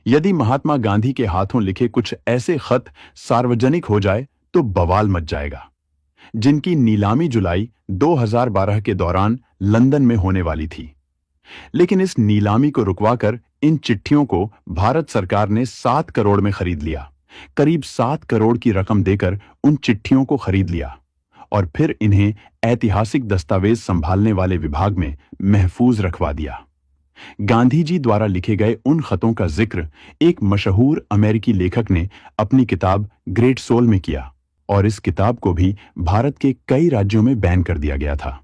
यदि महात्मा गांधी के हाथों लिखे कुछ ऐसे खत सार्वजनिक हो जाए तो बवाल मच जाएगा, जिनकी नीलामी जुलाई 2012 के दौरान लंदन में होने वाली थी। लेकिन इस नीलामी को रुकवाकर इन चिट्ठियों को भारत सरकार ने 7 करोड़ में खरीद लिया। करीब 7 करोड़ की रकम देकर उन चिट्ठियों को खरीद लिया और फिर इन्हें ऐतिहासिक दस्तावेज संभालने वाले विभाग में महफूज रखवा दिया। गांधी जी द्वारा लिखे गए उन खतों का जिक्र एक मशहूर अमेरिकी लेखक ने अपनी किताब ग्रेट सोल में किया और इस किताब को भी भारत के कई राज्यों में बैन कर दिया गया था।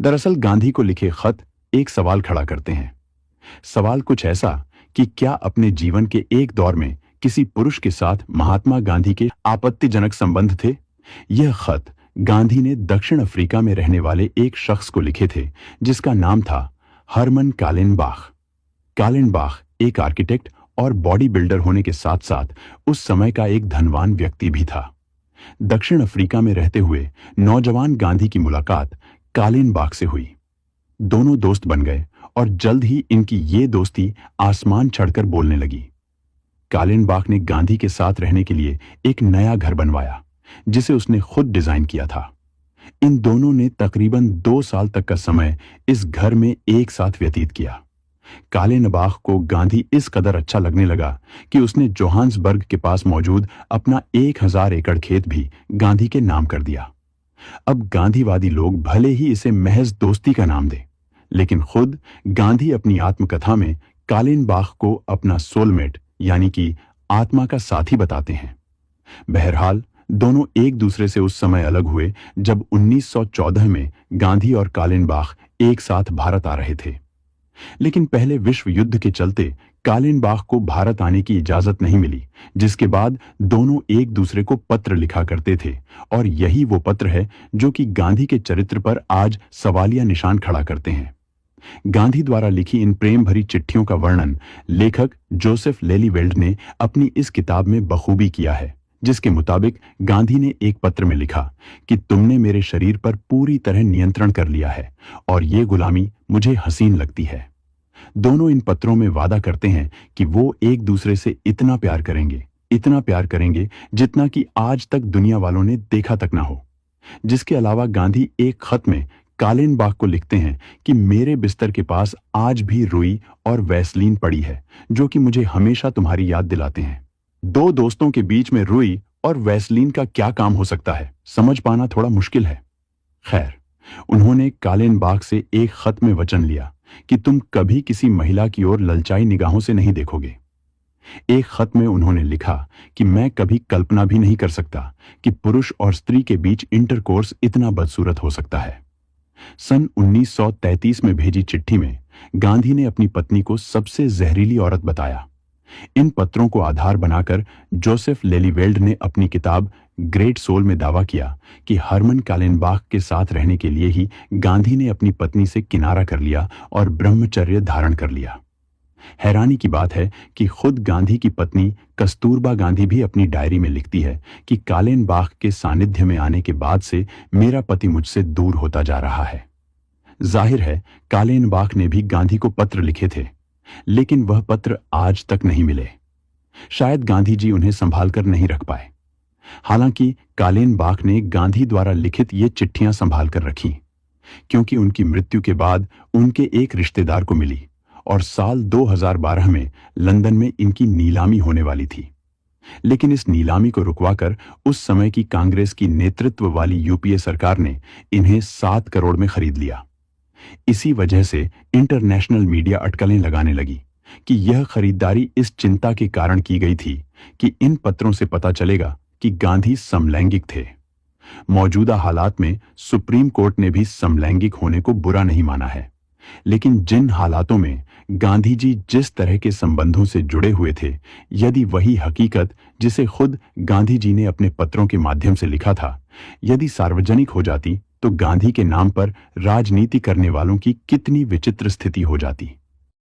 दरअसल गांधी को लिखे खत एक सवाल खड़ा करते हैं। सवाल कुछ ऐसा कि क्या अपने जीवन के एक दौर में किसी पुरुष के साथ महात्मा गांधी के आपत्तिजनक संबंध थे? यह खत गांधी ने दक्षिण अफ्रीका में रहने वाले एक शख्स को लिखे थे जिसका नाम था हरमन कालेनबाख। कालेनबाख एक आर्किटेक्ट और बॉडी बिल्डर होने के साथ साथ उस समय का एक धनवान व्यक्ति भी था। दक्षिण अफ्रीका में रहते हुए नौजवान गांधी की मुलाकात कालेनबाख से हुई। दोनों दोस्त बन गए और जल्द ही इनकी ये दोस्ती आसमान छड़कर बोलने लगी। कालेनबाख ने गांधी के साथ रहने के लिए एक नया घर बनवाया जिसे उसने खुद डिजाइन किया था। इन दोनों ने तकरीबन 2 साल तक का समय इस घर में एक साथ व्यतीत किया। कालेनबाख को गांधी इस कदर अच्छा लगने लगा कि उसने जोहान्सबर्ग के पास मौजूद अपना 1000 एकड़ खेत भी गांधी के नाम कर दिया। अब गांधीवादी लोग भले ही इसे महज दोस्ती का नाम दें, लेकिन खुद गांधी अपनी आत्मकथा में कालेनबाख को अपना सोलमेट यानी कि आत्मा का साथी बताते हैं। बहरहाल दोनों एक दूसरे से उस समय अलग हुए जब 1914 में गांधी और कालेनबाख एक साथ भारत आ रहे थे। लेकिन पहले विश्व युद्ध के चलते कालेनबाख को भारत आने की इजाजत नहीं मिली, जिसके बाद दोनों एक दूसरे को पत्र लिखा करते थे और यही वो पत्र है जो कि गांधी के चरित्र पर आज सवालिया निशान खड़ा करते हैं। गांधी द्वारा लिखी इन प्रेम भरी चिट्ठियों का वर्णन लेखक जोसेफ लेलीवेल्ड ने अपनी इस किताब में बखूबी किया है, जिसके मुताबिक गांधी ने एक पत्र में लिखा कि तुमने मेरे शरीर पर पूरी तरह नियंत्रण कर लिया है और ये गुलामी मुझे हसीन लगती है। दोनों इन पत्रों में वादा करते हैं कि वो एक दूसरे से इतना प्यार करेंगे जितना कि आज तक दुनिया वालों ने देखा तक ना हो। जिसके अलावा गांधी एक खत में कालेनबाख को लिखते हैं कि मेरे बिस्तर के पास आज भी रुई और वैसलीन पड़ी है जो कि मुझे हमेशा तुम्हारी याद दिलाते हैं। दो दोस्तों के बीच में रुई और वैसलीन का क्या काम हो सकता है, समझ पाना थोड़ा मुश्किल है। खैर, उन्होंने कालेनबाख से एक खत में वचन लिया कि तुम कभी किसी महिला की ओर ललचाई निगाहों से नहीं देखोगे। एक खत में उन्होंने लिखा कि मैं कभी कल्पना भी नहीं कर सकता कि पुरुष और स्त्री के बीच इंटरकोर्स इतना बदसूरत हो सकता है। सन 1933 में भेजी चिट्ठी में गांधी ने अपनी पत्नी को सबसे जहरीली औरत बताया। इन पत्रों को आधार बनाकर जोसेफ लेलीवेल्ड ने अपनी किताब ग्रेट सोल में दावा किया कि हरमन कालेनबाख के साथ रहने के लिए ही गांधी ने अपनी पत्नी से किनारा कर लिया और ब्रह्मचर्य धारण कर लिया। हैरानी की बात है कि खुद गांधी की पत्नी कस्तूरबा गांधी भी अपनी डायरी में लिखती है कि कालेनबाख के सानिध्य में आने के बाद से मेरा पति मुझसे दूर होता जा रहा है। जाहिर है कालेनबाख ने भी गांधी को पत्र लिखे थे, लेकिन वह पत्र आज तक नहीं मिले। शायद गांधी जी उन्हें संभाल कर नहीं रख पाए। हालांकि कालेनबाख ने गांधी द्वारा लिखित ये चिट्ठियां संभाल कर रखी, क्योंकि उनकी मृत्यु के बाद उनके एक रिश्तेदार को मिली और साल 2012 में लंदन में इनकी नीलामी होने वाली थी। लेकिन इस नीलामी को रुकवाकर उस समय की कांग्रेस की नेतृत्व वाली यूपीए सरकार ने इन्हें 7 करोड़ में खरीद लिया। इसी वजह से इंटरनेशनल मीडिया अटकलें लगाने लगी कि यह खरीदारी इस चिंता के कारण की गई थी कि इन पत्रों से पता चलेगा कि गांधी समलैंगिक थे। मौजूदा हालात में सुप्रीम कोर्ट ने भी समलैंगिक होने को बुरा नहीं माना है, लेकिन जिन हालातों में गांधी जी जिस तरह के संबंधों से जुड़े हुए थे, यदि वही हकीकत जिसे खुद गांधी जी ने अपने पत्रों के माध्यम से लिखा था, यदि सार्वजनिक हो जाती तो गांधी के नाम पर राजनीति करने वालों की कितनी विचित्र स्थिति हो जाती।